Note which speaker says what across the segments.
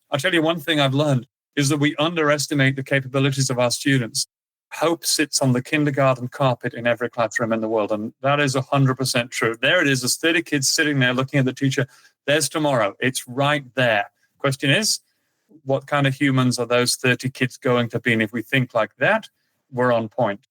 Speaker 1: I'll tell you one thing I've learned is that we underestimate the capabilities of our students. Hope sits on the kindergarten carpet in every classroom in the world. And that is 100% true. There it is. There's 30 kids sitting there looking at the teacher. There's tomorrow. It's right there. Question is, what kind of humans are those 30 kids going to be? And if we think like that, we're on point.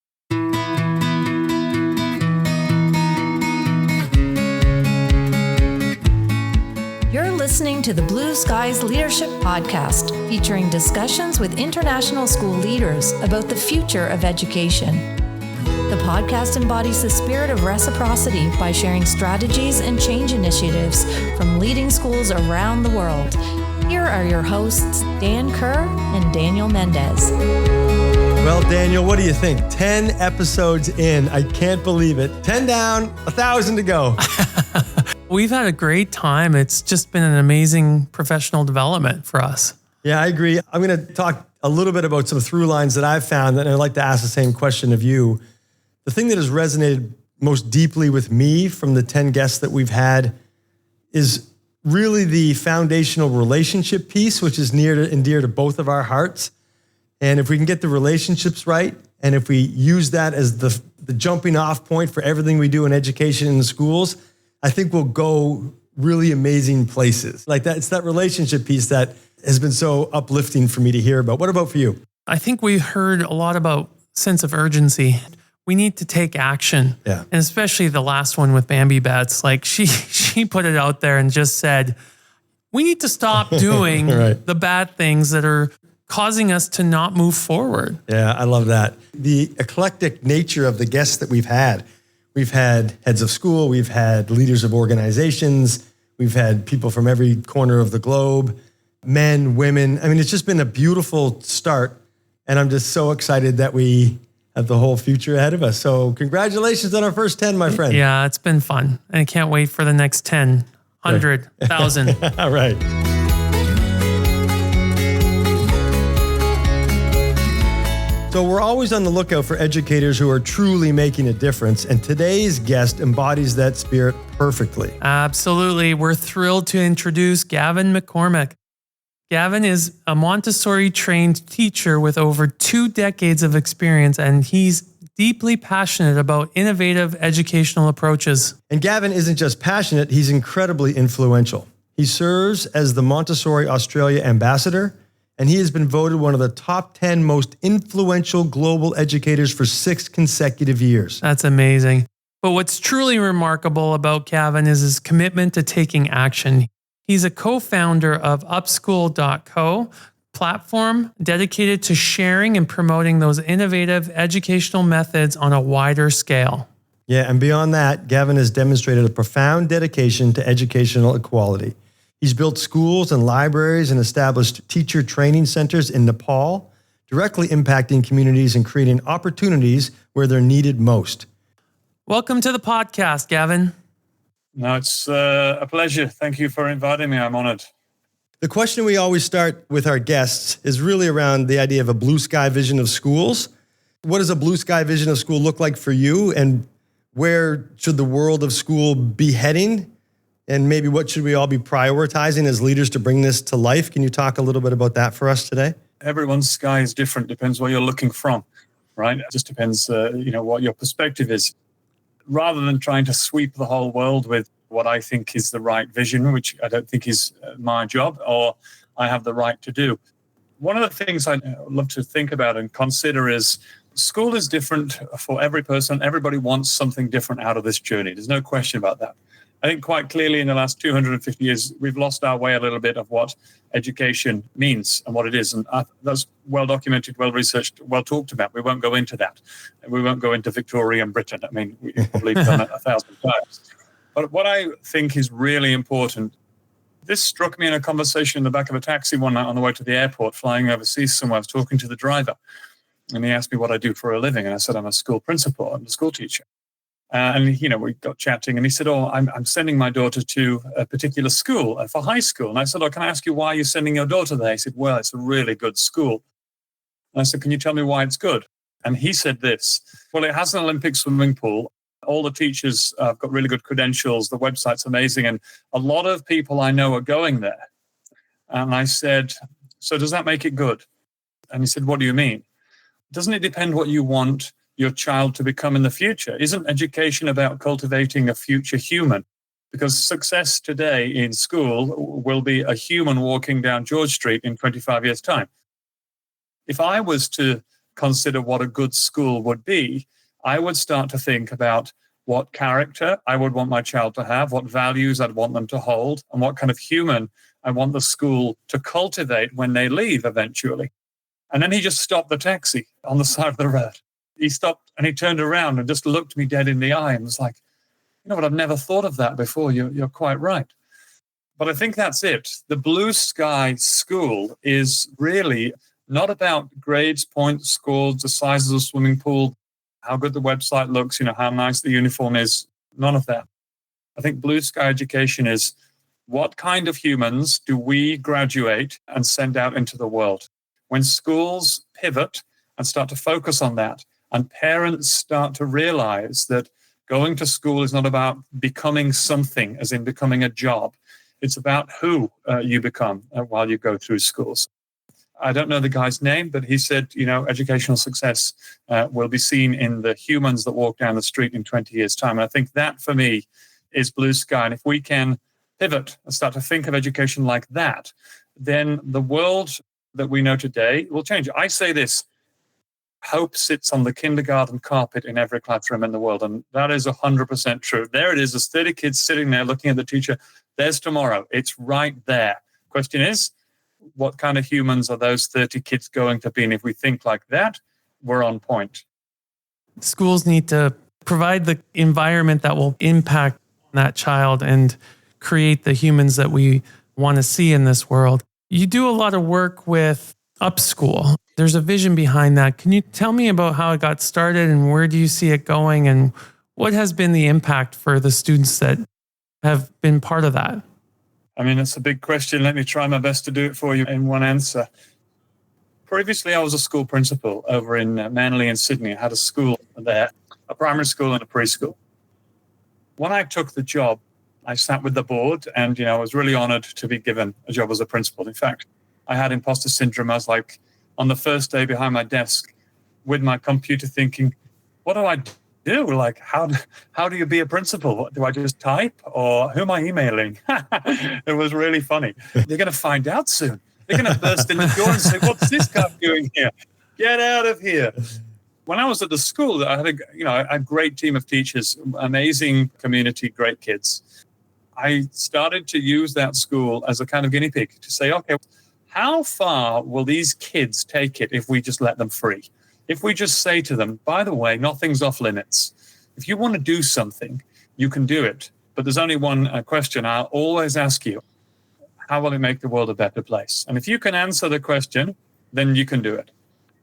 Speaker 2: You're listening to the Blue Skies Leadership Podcast, featuring discussions with international school leaders about the future of education. The podcast embodies the spirit of reciprocity by sharing strategies and change initiatives from leading schools around the world. Here are your hosts, Dan Kerr and Daniel Mendes.
Speaker 3: Well, Daniel, what do you think? 10 episodes in. I can't believe it. 10 down, 1,000 to go.
Speaker 4: We've had a great time. It's just been an amazing professional development for us.
Speaker 3: Yeah, I agree. I'm going to talk a little bit about some through lines that I've found, and I'd like to ask the same question of you. The thing that has resonated most deeply with me from the 10 guests that we've had is really the foundational relationship piece, which is near and dear to both of our hearts. And if we can get the relationships right, and if we use that as the jumping off point for everything we do in education in the schools, I think we'll go really amazing places. Like that, it's that relationship piece that has been so uplifting for me to hear about. What about for you?
Speaker 4: I think we heard a lot about sense of urgency. We need to take action.
Speaker 3: Yeah.
Speaker 4: And especially the last one with Bambi Bets. Like she put it out there and just said, we need to stop doing
Speaker 3: right.
Speaker 4: the bad things that are causing us to not move forward.
Speaker 3: Yeah, I love that. The eclectic nature of the guests that we've had heads of school, we've had leaders of organizations, we've had people from every corner of the globe, men, women. I mean, it's just been a beautiful start. And I'm just so excited that we have the whole future ahead of us. So congratulations on our first 10, my friend.
Speaker 4: Yeah, it's been fun. And I can't wait for the next 10, 100, 1,000.
Speaker 3: All right. So we're always on the lookout for educators who are truly making a difference, and today's guest embodies that spirit perfectly.
Speaker 4: Absolutely. We're thrilled to introduce Gavin McCormack. Gavin is a Montessori-trained teacher with over 2 decades of experience, and he's deeply passionate about innovative educational approaches.
Speaker 3: And Gavin isn't just passionate, he's incredibly influential. He serves as the Montessori Australia ambassador, and he has been voted one of the top 10 most influential global educators for 6 consecutive years.
Speaker 4: That's amazing. But what's truly remarkable about Gavin is his commitment to taking action. He's a co-founder of Upschool.co, platform dedicated to sharing and promoting those innovative educational methods on a wider scale.
Speaker 3: Yeah, and beyond that, Gavin has demonstrated a profound dedication to educational equality. He's built schools and libraries and established teacher training centers in Nepal, directly impacting communities and creating opportunities where they're needed most.
Speaker 4: Welcome to the podcast, Gavin.
Speaker 1: No, it's a pleasure. Thank you for inviting me. I'm honored.
Speaker 3: The question we always start with our guests is really around the idea of a blue sky vision of schools. What does a blue sky vision of school look like for you, and where should the world of school be heading? And maybe what should we all be prioritizing as leaders to bring this to life? Can you talk a little bit about that for us today?
Speaker 1: Everyone's sky is different. Depends where you're looking from, right? It just depends, what your perspective is. Rather than trying to sweep the whole world with what I think is the right vision, which I don't think is my job or I have the right to do. One of the things I love to think about and consider is school is different for every person. Everybody wants something different out of this journey. There's no question about that. I think quite clearly in the last 250 years, we've lost our way a little bit of what education means and what it is. And that's well documented, well researched, well talked about. We won't go into that. We won't go into Victorian Britain. I mean, we've probably done it 1,000 times. But what I think is really important, this struck me in a conversation in the back of a taxi one night on the way to the airport, flying overseas somewhere. I was talking to the driver, and he asked me what I do for a living. And I said, I'm a school principal. I'm a school teacher. And, we got chatting, and he said, I'm sending my daughter to a particular school for high school. And I said, can I ask you why you're sending your daughter there? He said, well, it's a really good school. And I said, can you tell me why it's good? And he said this, well, it has an Olympic swimming pool. All the teachers have got really good credentials. The website's amazing. And a lot of people I know are going there. And I said, so does that make it good? And he said, what do you mean? Doesn't it depend what you want your child to become in the future? Isn't education about cultivating a future human? Because success today in school will be a human walking down George Street in 25 years' time. If I was to consider what a good school would be, I would start to think about what character I would want my child to have, what values I'd want them to hold, and what kind of human I want the school to cultivate when they leave eventually. And then he just stopped the taxi on the side of the road. He stopped and he turned around and just looked me dead in the eye and was like, you know what, I've never thought of that before. You're quite right. But I think that's it. The blue sky school is really not about grades, points, scores, the size of the swimming pool, how good the website looks, how nice the uniform is. None of that. I think blue sky education is what kind of humans do we graduate and send out into the world? When schools pivot and start to focus on that, and parents start to realize that going to school is not about becoming something, as in becoming a job. It's about who you become while you go through schools. I don't know the guy's name, but he said, educational success will be seen in the humans that walk down the street in 20 years' time. And I think that, for me, is blue sky. And if we can pivot and start to think of education like that, then the world that we know today will change. I say this, hope sits on the kindergarten carpet in every classroom in the world. And that is 100% true. There it is. There's 30 kids sitting there looking at the teacher. There's tomorrow. It's right there. Question is, what kind of humans are those 30 kids going to be? And if we think like that, we're on point.
Speaker 4: Schools need to provide the environment that will impact that child and create the humans that we want to see in this world. You do a lot of work with Upschool. There's a vision behind that. Can you tell me about how it got started and where do you see it going and what has been the impact for the students that have been part of that?
Speaker 1: I mean, it's a big question. Let me try my best to do it for you in one answer. Previously, I was a school principal over in Manly in Sydney. I had a school there, a primary school and a preschool. When I took the job, I sat with the board and, I was really honored to be given a job as a principal. In fact, I had imposter syndrome. I was like on the first day behind my desk with my computer thinking, what do I do? Like, how do you be a principal? What, do I just type or who am I emailing? It was really funny. They're going to find out soon. They're going to burst in the door and say, what's this guy doing here? Get out of here. When I was at the school, I had a great team of teachers, amazing community, great kids. I started to use that school as a kind of guinea pig to say, okay, how far will these kids take it if we just let them free? If we just say to them, by the way, nothing's off limits. If you want to do something, you can do it. But there's only one question I'll always ask you. How will it make the world a better place? And if you can answer the question, then you can do it.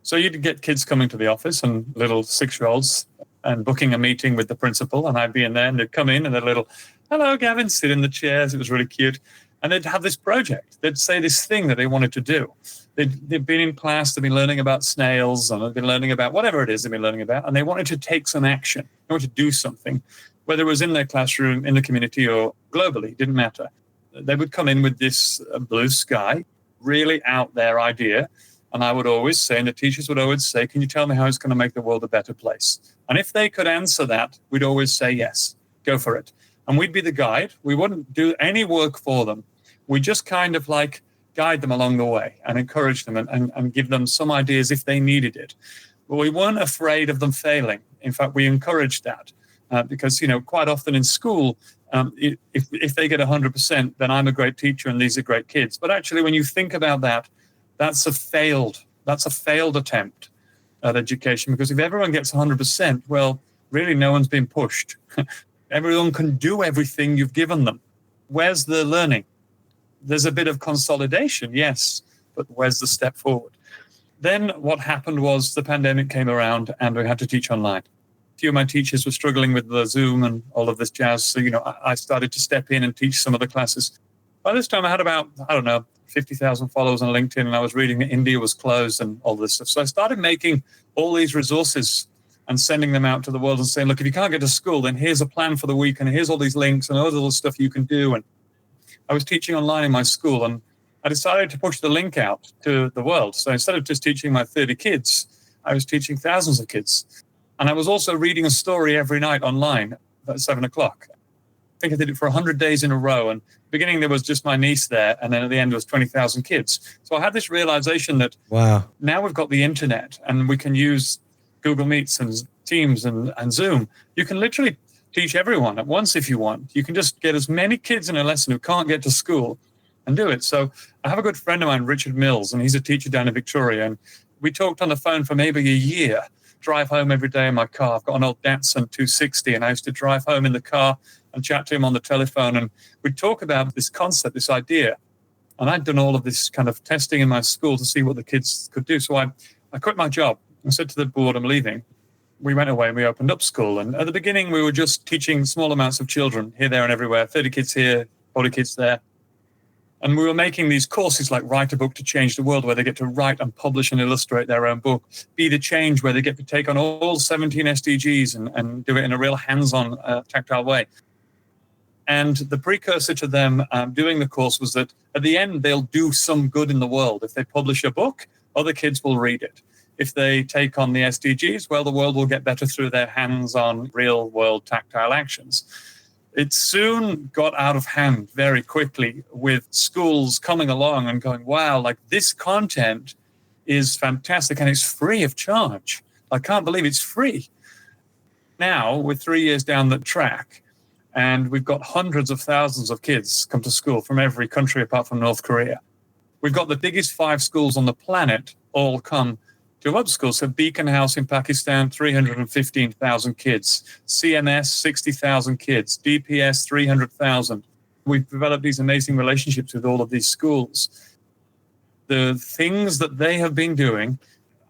Speaker 1: So you'd get kids coming to the office and little 6-year-olds and booking a meeting with the principal. And I'd be in there and they'd come in and they'd little, hello, Gavin, sit in the chairs. It was really cute. And they'd have this project. They'd say this thing that they wanted to do. They'd been in class, they'd been learning about snails, and they'd been learning about whatever it is they've been learning about, and they wanted to take some action. They wanted to do something, whether it was in their classroom, in the community, or globally, it didn't matter. They would come in with this blue sky, really out there idea, and I would always say, and the teachers would always say, can you tell me how it's going to make the world a better place? And if they could answer that, we'd always say, yes, go for it. And we'd be the guide. We wouldn't do any work for them. We just kind of like guide them along the way and encourage them and give them some ideas if they needed it. But we weren't afraid of them failing. In fact, we encouraged that because, quite often in school, if they get 100%, then I'm a great teacher and these are great kids. But actually, when you think about that, that's a failed attempt at education, because if everyone gets 100%, well, really no one's been pushed. Everyone can do everything you've given them. Where's the learning? There's a bit of consolidation, yes, but where's the step forward? Then what happened was the pandemic came around and we had to teach online. A few of my teachers were struggling with the Zoom and all of this jazz. So, I started to step in and teach some of the classes. By this time, I had about, 50,000 followers on LinkedIn, and I was reading that India was closed and all this stuff. So I started making all these resources and sending them out to the world and saying, look, if you can't get to school, then here's a plan for the week, and here's all these links and all the little stuff you can do. And I was teaching online in my school, and I decided to push the link out to the world. So instead of just teaching my 30 kids, I was teaching thousands of kids. And I was also reading a story every night online at 7 o'clock. I think I did it for 100 days in a row. And beginning, there was just my niece there. And then at the end, there was 20,000 kids. So I had this realization that now we've got the internet and we can use Google Meets and Teams and Zoom. You can literally teach everyone at once if you want. You can just get as many kids in a lesson who can't get to school and do it. So I have a good friend of mine, Richard Mills, and he's a teacher down in Victoria. And we talked on the phone for maybe a year, drive home every day in my car. I've got an old Datsun 260, and I used to drive home in the car and chat to him on the telephone. And we'd talk about this concept, this idea. And I'd done all of this kind of testing in my school to see what the kids could do. So I quit my job. I said to the board, I'm leaving. We went away and we opened Upschool. And at the beginning, we were just teaching small amounts of children here, there, and everywhere, 30 kids here, 40 kids there. And we were making these courses like Write a Book to Change the World, where they get to write and publish and illustrate their own book. Be the Change, where they get to take on all 17 SDGs and do it in a real hands-on, tactile way. And the precursor to them doing the course was that at the end, they'll do some good in the world. If they publish a book, other kids will read it. If they take on the SDGs, well, the world will get better through their hands-on, real-world tactile actions. It soon got out of hand very quickly, with schools coming along and going, wow, like this content is fantastic and it's free of charge. I can't believe it's free. Now, we're 3 years down the track, and we've got hundreds of thousands of kids come to school from every country apart from North Korea. We've got the biggest 5 schools on the planet all come to Upschool. So Beacon House in Pakistan, 315,000 kids. CMS, 60,000 kids. DPS, 300,000. We've developed these amazing relationships with all of these schools. The things that they have been doing,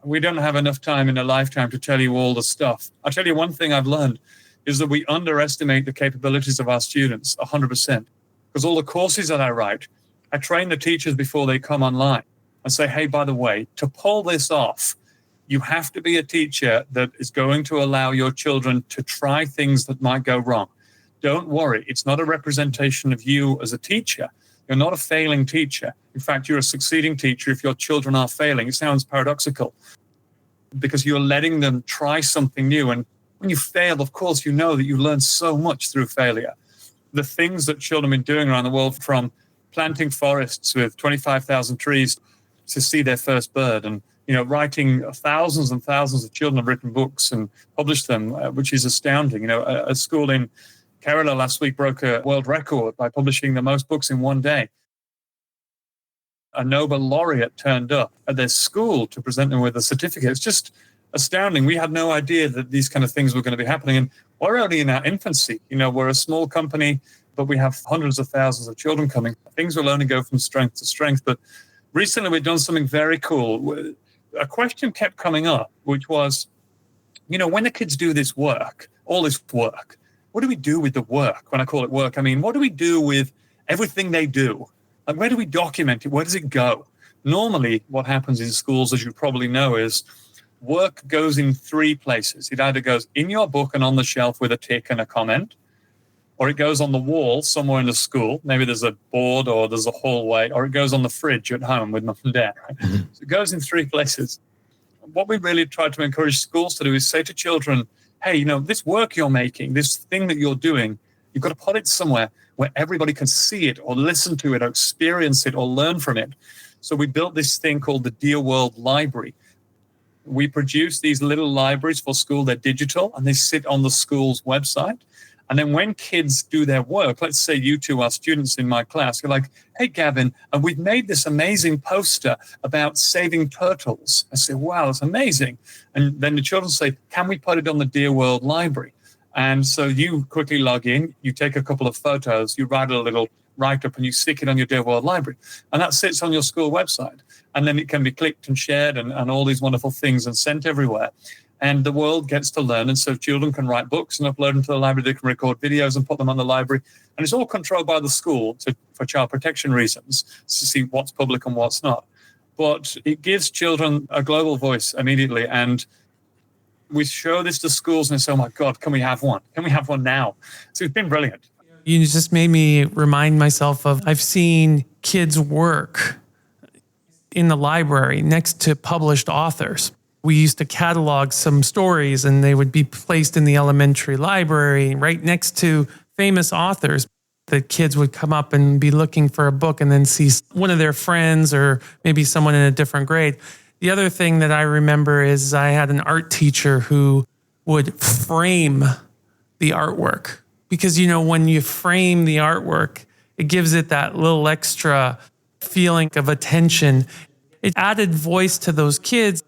Speaker 1: we don't have enough time in a lifetime to tell you all the stuff. I'll tell you one thing I've learned is that we underestimate the capabilities of our students 100%. Because all the courses that I write, I train the teachers before they come online and say, hey, by the way, to pull this off, you have to be a teacher that is going to allow your children to try things that might go wrong. Don't worry. It's not a representation of you as a teacher. You're not a failing teacher. In fact, you're a succeeding teacher if your children are failing. It sounds paradoxical because you're letting them try something new. And when you fail, of course, you know that you learn so much through failure. The things that children have been doing around the world, from planting forests with 25,000 trees to see their first bird, and writing thousands and thousands of children have written books and published them, which is astounding. A school in Kerala last week broke a world record by publishing the most books in one day. A Nobel laureate turned up at their school to present them with a certificate. It's just astounding. We had no idea that these kind of things were going to be happening. And we're only in our infancy. We're a small company, but we have hundreds of thousands of children coming. Things will only go from strength to strength. But recently, we've done something very cool. A question kept coming up, which was, when the kids do this work, all this work, what do we do with the work? When I call it work, I mean, what do we do with everything they do? Like, where do we document it? Where does it go? Normally, what happens in schools, as you probably know, is work goes in 3 places. It either goes in your book and on the shelf with a tick and a comment, or it goes on the wall somewhere in the school. Maybe there's a board or there's a hallway, or it goes on the fridge at home with mum and dad. Right? Mm-hmm. So it goes in 3 places. What we really try to encourage schools to do is say to children, hey, this work you're making, this thing that you're doing, you've got to put it somewhere where everybody can see it or listen to it or experience it or learn from it. So we built this thing called the Dear World Library. We produce these little libraries for school. They're digital and they sit on the school's website. And then when kids do their work, let's say you two are students in my class, you're like, hey, Gavin, and we've made this amazing poster about saving turtles. I say, wow, that's amazing. And then the children say, can we put it on the Dear World Library? And so you quickly log in, you take a couple of photos, you write a little write-up and you stick it on your Dear World Library. And that sits on your school website. And then it can be clicked and shared and all these wonderful things and sent everywhere. And the world gets to learn. And so children can write books and upload them to the library. They can record videos and put them on the library. And it's all controlled by the school for child protection reasons, to see what's public and what's not. But it gives children a global voice immediately. And we show this to schools and they say, oh, my God, can we have one? Can we have one now? So it's been brilliant.
Speaker 4: You just made me remind myself of, I've seen kids work in the library next to published authors. We used to catalog some stories and they would be placed in the elementary library right next to famous authors. The kids would come up and be looking for a book and then see one of their friends or maybe someone in a different grade. The other thing that I remember is I had an art teacher who would frame the artwork. Because, when you frame the artwork, it gives it that little extra feeling of attention. It added voice to those kids.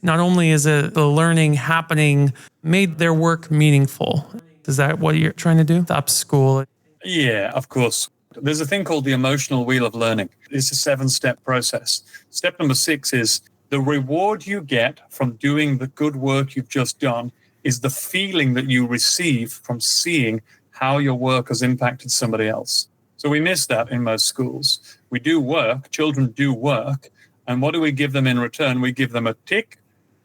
Speaker 4: Not only is it the learning happening, made their work meaningful. Is that what you're trying to do? The Upschool?
Speaker 1: Yeah, of course. There's a thing called the emotional wheel of learning. It's a 7-step process. Step number 6 is the reward you get from doing the good work you've just done is the feeling that you receive from seeing how your work has impacted somebody else. So we miss that in most schools. We do work, children do work, and what do we give them in return? We give them a tick,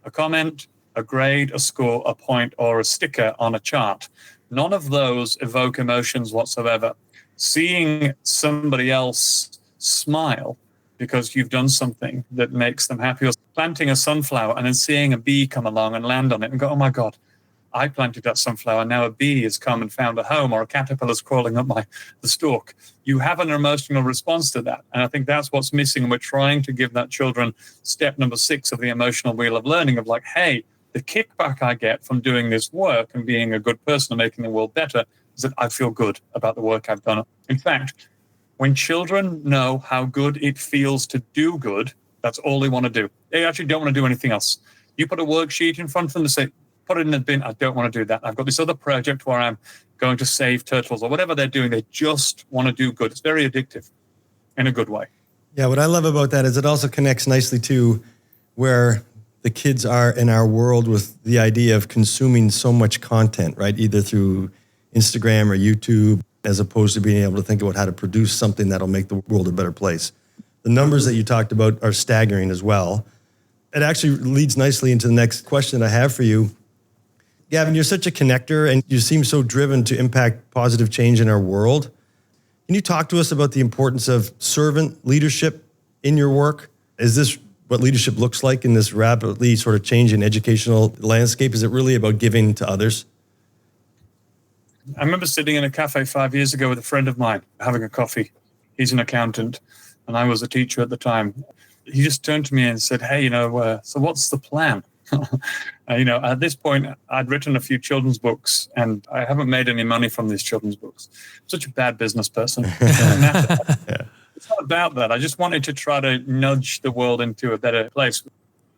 Speaker 1: a comment, a grade, a score, a point, or a sticker on a chart. None of those evoke emotions whatsoever. Seeing somebody else smile because you've done something that makes them happy, or planting a sunflower and then seeing a bee come along and land on it and go, oh my God, I planted that sunflower, now a bee has come and found a home, or a caterpillar's crawling up the stalk. You have an emotional response to that. And I think that's what's missing. And we're trying to give that children step number 6 of the emotional wheel of learning of like, hey, the kickback I get from doing this work and being a good person and making the world better is that I feel good about the work I've done. In fact, when children know how good it feels to do good, that's all they want to do. They actually don't want to do anything else. You put a worksheet in front of them and say, put it in the bin. I don't want to do that. I've got this other project where I'm going to save turtles, or whatever they're doing. They just want to do good. It's very addictive in a good way.
Speaker 3: Yeah, what I love about that is it also connects nicely to where the kids are in our world with the idea of consuming so much content, right? Either through Instagram or YouTube, as opposed to being able to think about how to produce something that'll make the world a better place. The numbers that you talked about are staggering as well. It actually leads nicely into the next question I have for you. Gavin, you're such a connector and you seem so driven to impact positive change in our world. Can you talk to us about the importance of servant leadership in your work? Is this what leadership looks like in this rapidly sort of changing educational landscape? Is it really about giving to others?
Speaker 1: I remember sitting in a cafe 5 years ago with a friend of mine, having a coffee. He's an accountant and I was a teacher at the time. He just turned to me and said, hey, so what's the plan? At this point, I'd written a few children's books and I haven't made any money from these children's books. I'm such a bad business person. It's not about that. I just wanted to try to nudge the world into a better place.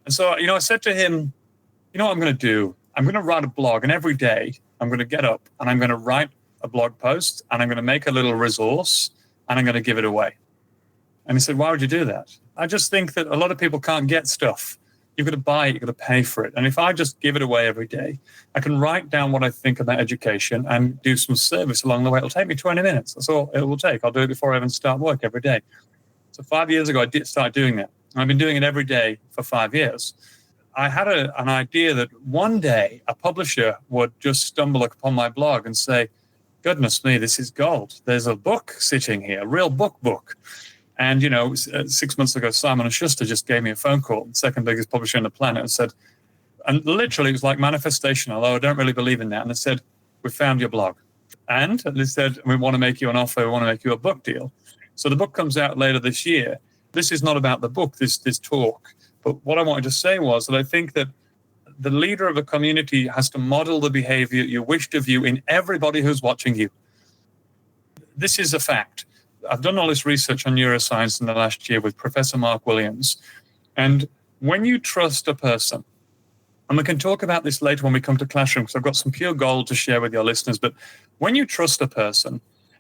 Speaker 1: And so, I said to him, you know what I'm going to do? I'm going to write a blog, and every day I'm going to get up and I'm going to write a blog post and I'm going to make a little resource and I'm going to give it away. And he said, why would you do that? I just think that a lot of people can't get stuff. You've got to buy it, you've got to pay for it. And if I just give it away every day, I can write down what I think about education and do some service along the way. It'll take me 20 minutes. That's all it will take. I'll do it before I even start work every day. So 5 years ago, I did start doing that. I've been doing it every day for 5 years. I had an idea that one day a publisher would just stumble upon my blog and say, goodness me, this is gold. There's a book sitting here, a real book. And, 6 months ago, Simon & Schuster just gave me a phone call, the second biggest publisher on the planet, and said, and literally it was like manifestation, although I don't really believe in that. And they said, we found your blog. And they said, we want to make you an offer. We want to make you a book deal. So the book comes out later this year. This is not about the book, this talk. But what I wanted to say was that I think that the leader of a community has to model the behavior you wish to view in everybody who's watching you. This is a fact. I've done all this research on neuroscience in the last year with Professor Mark Williams. And when you trust a person, and we can talk about this later when we come to classroom, because I've got some pure gold to share with your listeners, but when you trust a person,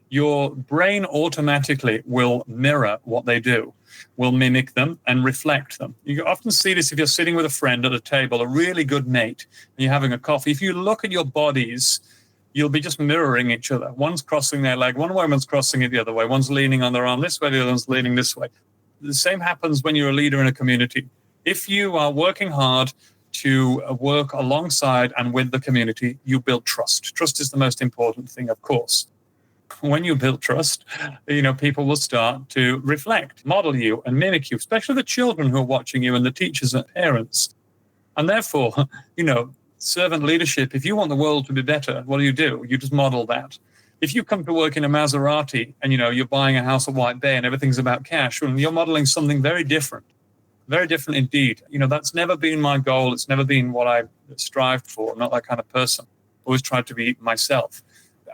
Speaker 1: your brain automatically will mirror what they do, will mimic them and reflect them. You often see this if you're sitting with a friend at a table, a really good mate, and you're having a coffee. If you look at your bodies, you'll be just mirroring each other. One's crossing their leg, one woman's crossing it the other way, one's leaning on their arm this way, the other one's leaning this way. The same happens when you're a leader in a community. If you are working hard to work alongside and with the community, you build trust. Trust is the most important thing, of course. when you build trust, people will start to reflect, model you and mimic you, especially the children who are watching you and the teachers and parents. And therefore, servant leadership, if you want the world to be better, what do? You just model that. If you come to work in a Maserati and, you're buying a house at White Bay and everything's about cash, well, you're modeling something very different indeed. That's never been my goal. It's never been what I strived for. I'm not that kind of person. Always tried to be myself.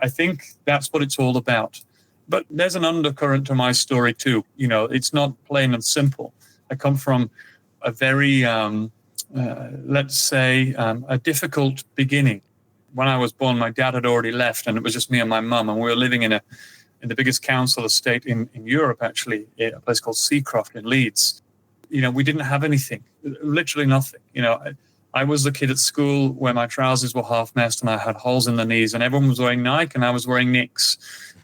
Speaker 1: I think that's what it's all about. But there's an undercurrent to my story too. It's not plain and simple. I come from a very, let's say, a difficult beginning. When I was born, my dad had already left, and it was just me and my mum, and we were living in the biggest council estate in Europe, actually, a place called Seacroft in Leeds. We didn't have anything, literally nothing. I was the kid at school where my trousers were half-messed and I had holes in the knees, and everyone was wearing Nike and I was wearing Knicks.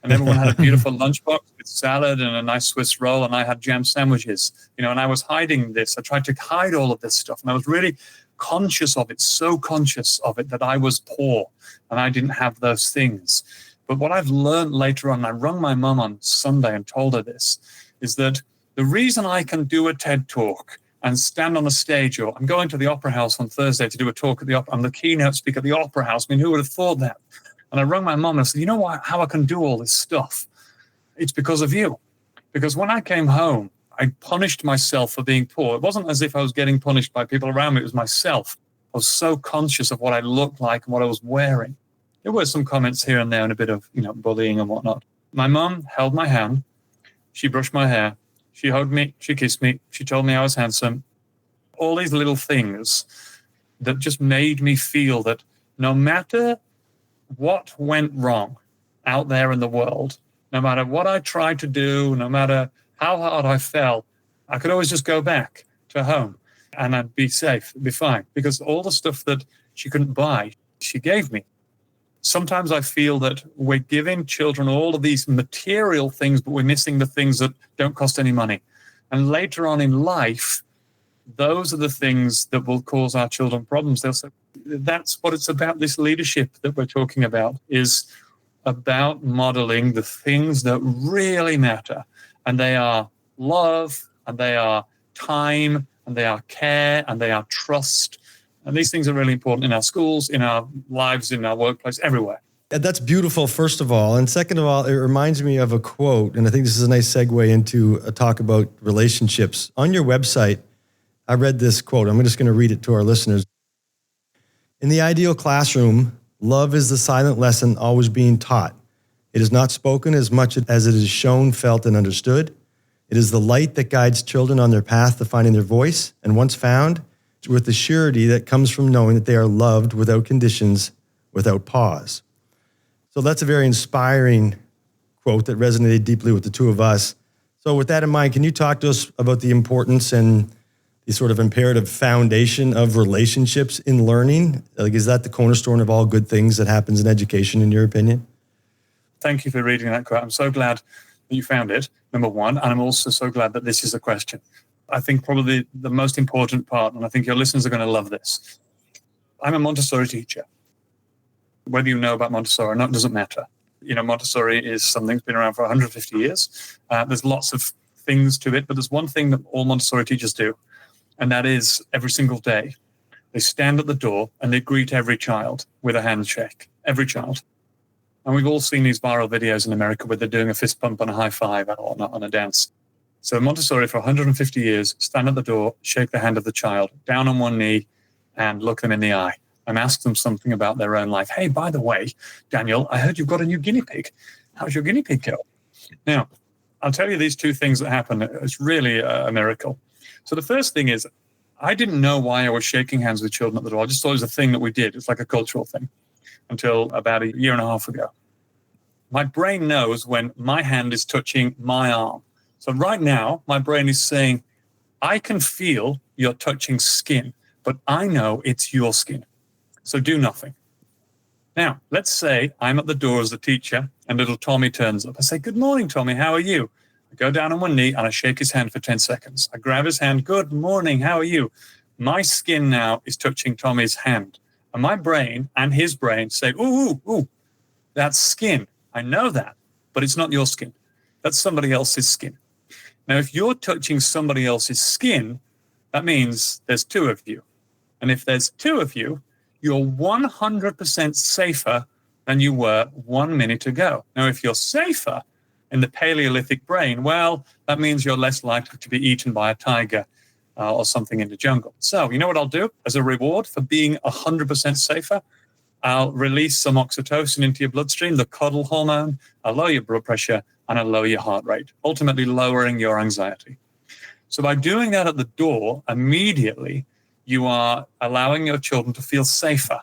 Speaker 1: And everyone had a beautiful lunchbox with salad and a nice Swiss roll, and I had jam sandwiches, and I was hiding this. I tried to hide all of this stuff, and I was really conscious of it, so conscious of it that I was poor and I didn't have those things. But what I've learned later on, I rung my mum on Sunday and told her this, is that the reason I can do a TED Talk and stand on a stage, or I'm going to the Opera House on Thursday to do a talk at the Opera. I'm the keynote speaker at the Opera House. Who would have thought that? And I rang my mum and I said, how I can do all this stuff? It's because of you. Because when I came home, I punished myself for being poor. It wasn't as if I was getting punished by people around me. It was myself. I was so conscious of what I looked like and what I was wearing. There were some comments here and there and a bit of, bullying and whatnot. My mum held my hand. She brushed my hair. She hugged me. She kissed me. She told me I was handsome. All these little things that just made me feel that no matter what went wrong out there in the world, no matter what I tried to do, no matter how hard I fell, I could always just go back to home and I'd be safe, be fine. Because all the stuff that she couldn't buy, she gave me. Sometimes I feel that we're giving children all of these material things, but we're missing the things that don't cost any money. And later on in life, those are the things that will cause our children problems. They'll say, that's what it's about. This leadership that we're talking about is about modeling the things that really matter. And they are love, and they are time, and they are care, and they are trust. And these things are really important in our schools, in our lives, in our workplace, everywhere.
Speaker 3: That's beautiful, first of all. And second of all, it reminds me of a quote, and I think this is a nice segue into a talk about relationships. On your website, I read this quote. I'm just going to read it to our listeners. In the ideal classroom, love is the silent lesson always being taught. It is not spoken as much as it is shown, felt, and understood. It is the light that guides children on their path to finding their voice, and once found, with the surety that comes from knowing that they are loved without conditions, without pause. So that's a very inspiring quote that resonated deeply with the two of us. So with that in mind, can you talk to us about the importance and the sort of imperative foundation of relationships in learning? Like, is that the cornerstone of all good things that happens in education, in your opinion?
Speaker 1: Thank you for reading that quote. I'm so glad that you found it, number one. And I'm also so glad that this is a question. I think probably the most important part, and I think your listeners are going to love this. I'm a Montessori teacher. Whether you know about Montessori or not doesn't matter. Montessori is something that's been around for 150 years. There's lots of things to it, but there's one thing that all Montessori teachers do, and that is every single day, they stand at the door and they greet every child with a handshake, every child. And we've all seen these viral videos in America where they're doing a fist bump and a high five or not on a dance. So Montessori for 150 years, stand at the door, shake the hand of the child, down on one knee, and look them in the eye and ask them something about their own life. Hey, by the way, Daniel, I heard you've got a new guinea pig. How's your guinea pig go? Now, I'll tell you these two things that happen. It's really a miracle. So the first thing is, I didn't know why I was shaking hands with children at the door. I just thought it was a thing that we did. It's like a cultural thing until about a year and a half ago. My brain knows when my hand is touching my arm. So right now, my brain is saying, I can feel you're touching skin, but I know it's your skin. So do nothing. Now, let's say I'm at the door as the teacher and little Tommy turns up. I say, good morning, Tommy. How are you? I go down on one knee and I shake his hand for 10 seconds. I grab his hand. Good morning. How are you? My skin now is touching Tommy's hand. And my brain and his brain say, ooh, that's skin. I know that. but it's not your skin. That's somebody else's skin. Now, if you're touching somebody else's skin, that means there's two of you. And if there's two of you, you're 100% safer than you were 1 minute ago. Now, if you're safer in the Paleolithic brain, well, that means you're less likely to be eaten by a tiger or something in the jungle. So, you know what I'll do as a reward for being 100% safer? I'll release some oxytocin into your bloodstream, the cuddle hormone. I'll lower your blood pressure and I'll lower your heart rate, ultimately lowering your anxiety. So by doing that at the door, immediately you are allowing your children to feel safer.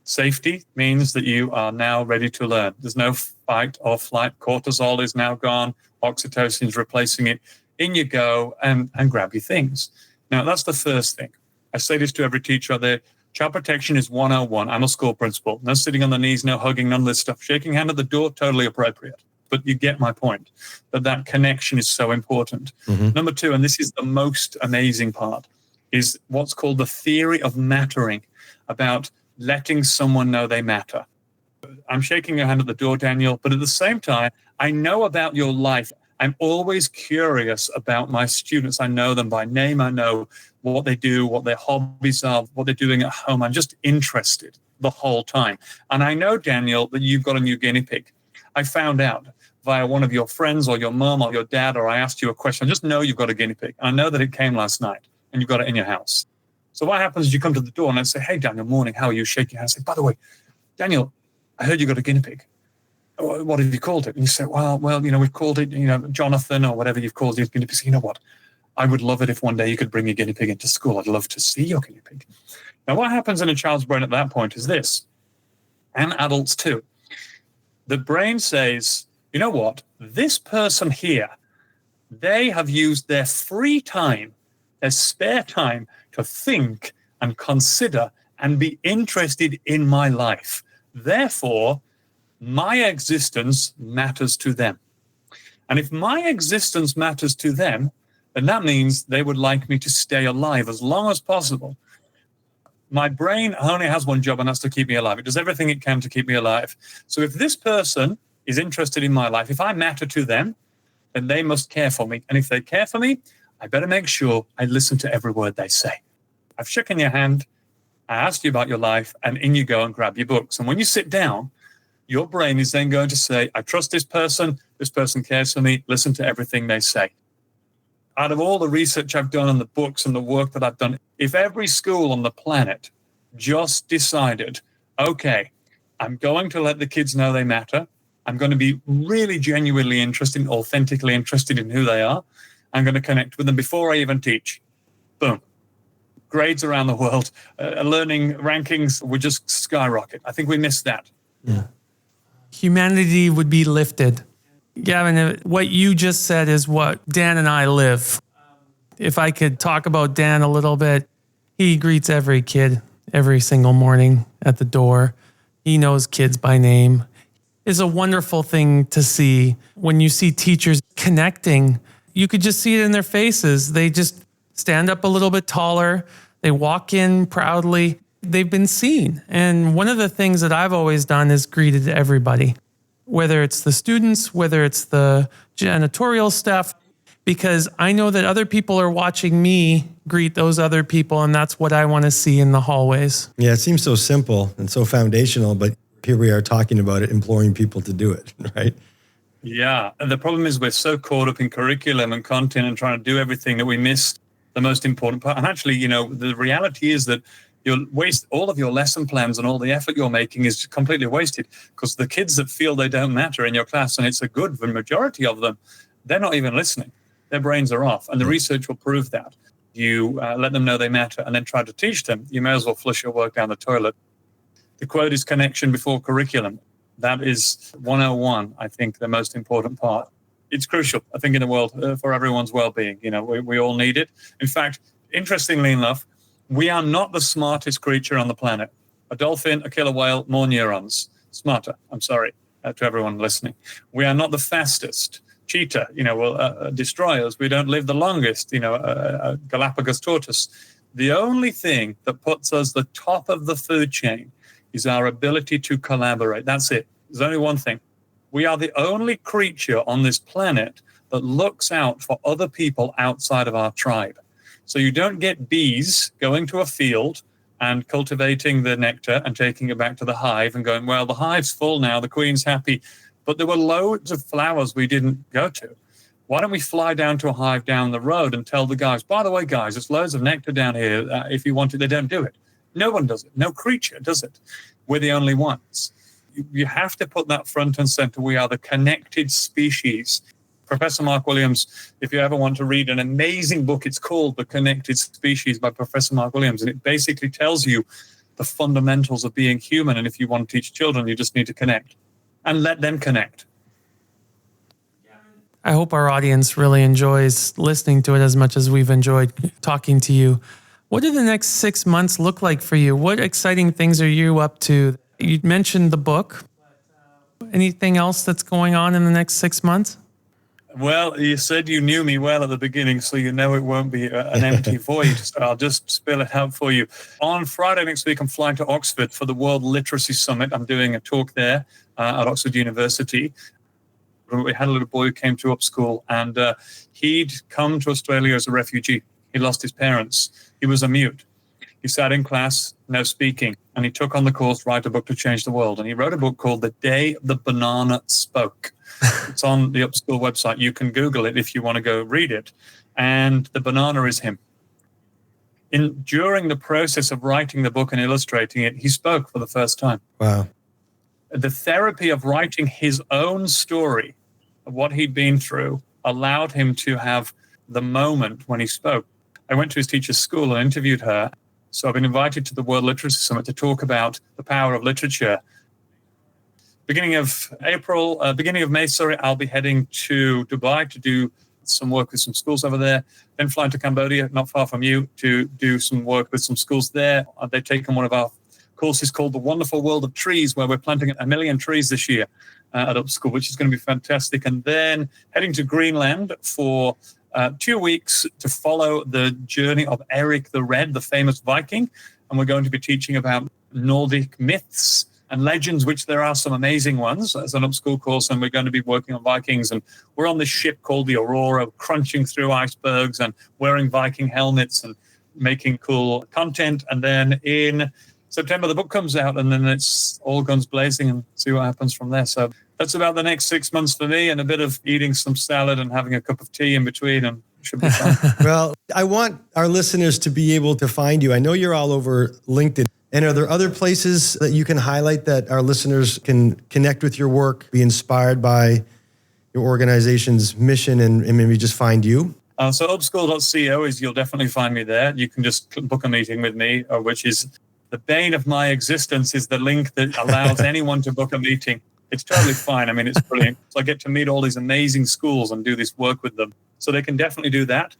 Speaker 1: Safety means that you are now ready to learn. There's no fight or flight. Cortisol is now gone. Oxytocin is replacing it. In you go and grab your things. Now, that's the first thing. I say this to every teacher out there. Child protection is 101. I'm a school principal. No sitting on the knees, no hugging, none of this stuff. Shaking hand at the door, totally appropriate. But you get my point, that connection is so important. Mm-hmm. Number two, and this is the most amazing part, is what's called the theory of mattering, about letting someone know they matter. I'm shaking your hand at the door, Daniel, but at the same time, I know about your life. I'm always curious about my students. I know them by name. I know what they do, what their hobbies are, what they're doing at home. I'm just interested the whole time. And I know, Daniel, that you've got a new guinea pig. I found out via one of your friends or your mom or your dad, or I asked you a question. I just know you've got a guinea pig. I know that it came last night and you've got it in your house. So what happens is you come to the door and I say, hey, Daniel, morning, how are you? Shake your hand. I say, by the way, Daniel, I heard you got a guinea pig. What have you called it? And you say, well, we've called it, Jonathan or whatever you've called it. Guinea pig. You know what? I would love it if one day you could bring your guinea pig into school. I'd love to see your guinea pig. Now, what happens in a child's brain at that point is this, and adults too. The brain says, you know what? This person here, they have used their free time, their spare time to think and consider and be interested in my life. Therefore, my existence matters to them. And if my existence matters to them, then that means they would like me to stay alive as long as possible. My brain only has one job, and that's to keep me alive. It does everything it can to keep me alive. So if this person is interested in my life, if I matter to them, then they must care for me. And if they care for me, I better make sure I listen to every word they say. I've shaken your hand, I asked you about your life, and in you go and grab your books. And when you sit down, your brain is then going to say, I trust this person cares for me, listen to everything they say. Out of all the research I've done and the books and the work that I've done, if every school on the planet just decided, okay, I'm going to let the kids know they matter, I'm going to be really genuinely interested, authentically interested in who they are, I'm going to connect with them before I even teach, boom. Grades around the world, learning rankings would just skyrocket. I think we missed that.
Speaker 3: Yeah.
Speaker 4: Humanity would be lifted. Gavin, what you just said is what Dan and I live. If I could talk about Dan a little bit, he greets every kid every single morning at the door. He knows kids by name. It's a wonderful thing to see when you see teachers connecting. You could just see it in their faces. They just stand up a little bit taller. They walk in proudly. They've been seen. And one of the things that I've always done is greeted everybody, whether it's the students, whether it's the janitorial staff, because I know that other people are watching me greet those other people, and that's what I want to see in the hallways.
Speaker 3: Yeah, it seems so simple and so foundational, but here we are talking about it, imploring people to do it, right?
Speaker 1: Yeah, and the problem is we're so caught up in curriculum and content and trying to do everything that we miss the most important part. And actually, the reality is that you'll waste all of your lesson plans, and all the effort you're making is completely wasted, because the kids that feel they don't matter in your class, and it's a good majority of them, they're not even listening. Their brains are off, and the research will prove that. You let them know they matter and then try to teach them, you may as well flush your work down the toilet. The quote is connection before curriculum. That is 101, I think, the most important part. It's crucial, I think, in the world for everyone's well-being. We all need it. In fact, interestingly enough, we are not the smartest creature on the planet. A dolphin, a killer whale, more neurons. Smarter, I'm sorry, to everyone listening. We are not the fastest. Cheetah, will destroy us. We don't live the longest, a Galapagos tortoise. The only thing that puts us the top of the food chain is our ability to collaborate. That's it. There's only one thing. We are the only creature on this planet that looks out for other people outside of our tribe. So you don't get bees going to a field and cultivating the nectar and taking it back to the hive and going, well, the hive's full now, the queen's happy. But there were loads of flowers we didn't go to. Why don't we fly down to a hive down the road and tell the guys, by the way, guys, there's loads of nectar down here. If you want it, they don't do it. No one does it. No creature does it. We're the only ones. You have to put that front and center. We are the connected species. Professor Mark Williams, if you ever want to read an amazing book, it's called The Connected Species by Professor Mark Williams. And it basically tells you the fundamentals of being human. And if you want to teach children, you just need to connect and let them connect.
Speaker 4: I hope our audience really enjoys listening to it as much as we've enjoyed talking to you. What do the next 6 months look like for you? What exciting things are you up to? You mentioned the book. Anything else that's going on in the next 6 months?
Speaker 1: Well, you said you knew me well at the beginning, so you know it won't be an empty void. So I'll just spill it out for you. On Friday next week, I'm flying to Oxford for the World Literacy Summit. I'm doing a talk there at Oxford University. We had a little boy who came to Upschool, and he'd come to Australia as a refugee. He lost his parents. He was a mute. He sat in class, no speaking, and he took on the course, Write a Book to Change the World. And he wrote a book called The Day the Banana Spoke. It's on the Upschool website. You can Google it if you want to go read it. And the banana is him. During the process of writing the book and illustrating it, he spoke for the first time.
Speaker 3: Wow.
Speaker 1: The therapy of writing his own story of what he'd been through allowed him to have the moment when he spoke. I went to his teacher's school and interviewed her. So I've been invited to the World Literacy Summit to talk about the power of literature. Beginning of May, I'll be heading to Dubai to do some work with some schools over there. Then flying to Cambodia, not far from you, to do some work with some schools there. They've taken one of our courses called The Wonderful World of Trees, where we're planting 1 million trees this year at Upschool, which is going to be fantastic. And then heading to Greenland for 2 weeks to follow the journey of Eric the Red, the famous Viking. And we're going to be teaching about Nordic myths and legends, which there are some amazing ones as an Upschool course. And we're going to be working on Vikings. And we're on this ship called the Aurora, crunching through icebergs and wearing Viking helmets and making cool content. And then in September, the book comes out, and then it's all guns blazing and see what happens from there. So that's about the next 6 months for me, and a bit of eating some salad and having a cup of tea in between, and it should be fun.
Speaker 3: Well, I want our listeners to be able to find you. I know you're all over LinkedIn. And are there other places that you can highlight that our listeners can connect with your work, be inspired by your organization's mission, and maybe just find you?
Speaker 1: So upschool.co you'll definitely find me there. You can just book a meeting with me, which is the bane of my existence, is the link that allows anyone to book a meeting. It's totally fine. I mean, it's brilliant. So I get to meet all these amazing schools and do this work with them. So they can definitely do that.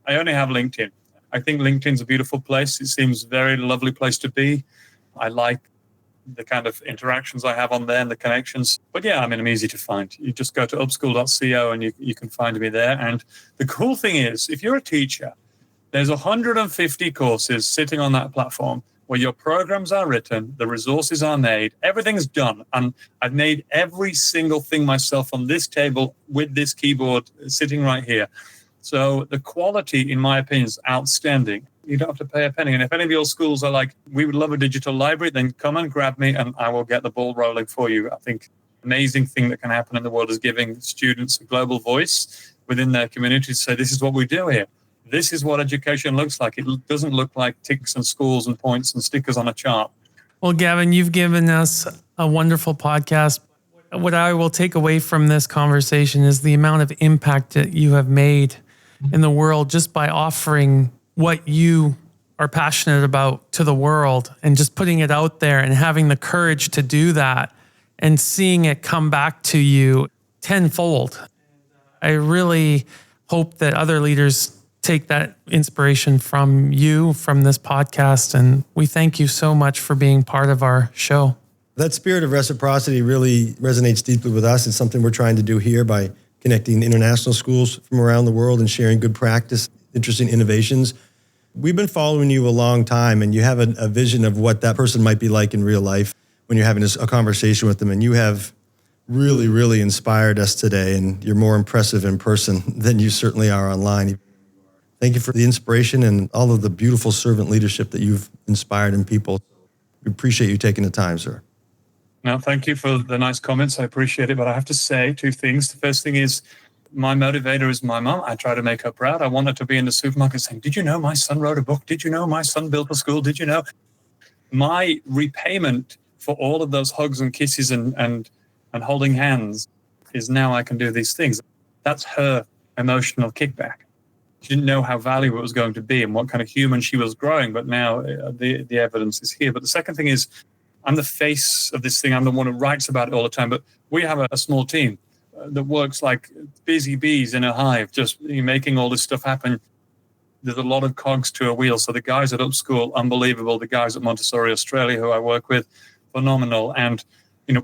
Speaker 1: I only have LinkedIn. I think LinkedIn's a beautiful place. It seems a very lovely place to be. I like the kind of interactions I have on there and the connections. But yeah, I mean, I'm easy to find. You just go to upschool.co and you can find me there. And the cool thing is, if you're a teacher, there's 150 courses sitting on that platform where your programs are written, the resources are made, everything's done. And I've made every single thing myself on this table with this keyboard sitting right here. So the quality, in my opinion, is outstanding. You don't have to pay a penny. And if any of your schools are like, we would love a digital library, then come and grab me and I will get the ball rolling for you. I think amazing thing that can happen in the world is giving students a global voice within their community to say, this is what we do here. This is what education looks like. It doesn't look like ticks and scores and points and stickers on a chart.
Speaker 4: Well, Gavin, you've given us a wonderful podcast. What I will take away from this conversation is the amount of impact that you have made in the world just by offering what you are passionate about to the world and just putting it out there and having the courage to do that and seeing it come back to you tenfold. I really hope that other leaders take that inspiration from you, from this podcast. And we thank you so much for being part of our show.
Speaker 3: That spirit of reciprocity really resonates deeply with us. It's something we're trying to do here by connecting international schools from around the world and sharing good practice, interesting innovations. We've been following you a long time, and you have a vision of what that person might be like in real life when you're having a conversation with them. And you have really, really inspired us today, and you're more impressive in person than you certainly are online. Thank you for the inspiration and all of the beautiful servant leadership that you've inspired in people. We appreciate you taking the time, sir.
Speaker 1: No, thank you for the nice comments. I appreciate it. But I have to say two things. The first thing is my motivator is my mum. I try to make her proud. I want her to be in the supermarket saying, did you know my son wrote a book? Did you know my son built a school? Did you know? My repayment for all of those hugs and kisses and holding hands is now I can do these things. That's her emotional kickback. She didn't know how valuable it was going to be and what kind of human she was growing, but now the evidence is here. But the second thing is I'm the face of this thing. I'm the one who writes about it all the time, but we have a small team that works like busy bees in a hive, just making all this stuff happen. There's a lot of cogs to a wheel. So the guys at Upschool, unbelievable. The guys at Montessori Australia, who I work with, phenomenal. And,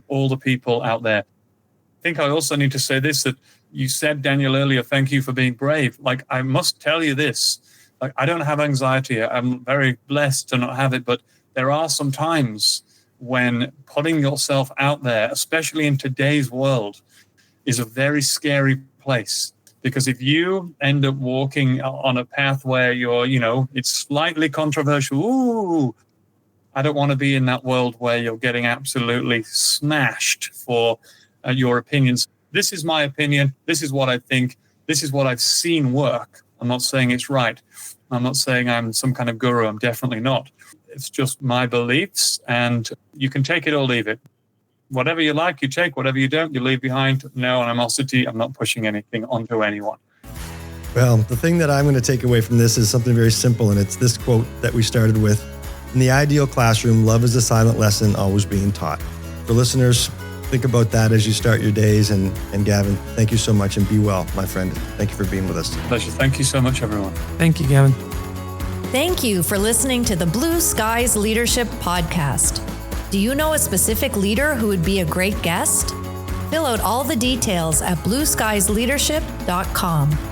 Speaker 1: all the people out there. I think I also need to say this, that you said, Daniel, earlier, thank you for being brave. Like, I must tell you this, like, I don't have anxiety. I'm very blessed to not have it, but there are some times when putting yourself out there, especially in today's world, is a very scary place. Because if you end up walking on a path where you're, it's slightly controversial, I don't want to be in that world where you're getting absolutely smashed for your opinions. This is my opinion. This is what I think. This is what I've seen work. I'm not saying it's right. I'm not saying I'm some kind of guru. I'm definitely not. It's just my beliefs, and you can take it or leave it. Whatever you like, you take. Whatever you don't, you leave behind. No animosity. I'm not pushing anything onto anyone.
Speaker 3: Well, the thing that I'm going to take away from this is something very simple, and it's this quote that we started with. In the ideal classroom, love is a silent lesson always being taught. For listeners, think about that as you start your days. And Gavin, thank you so much, and be well, my friend. Thank you for being with us.
Speaker 1: Pleasure. Thank you so much, everyone.
Speaker 4: Thank you, Gavin.
Speaker 2: Thank you for listening to the Blue Skies Leadership Podcast. Do you know a specific leader who would be a great guest? Fill out all the details at blueskiesleadership.com.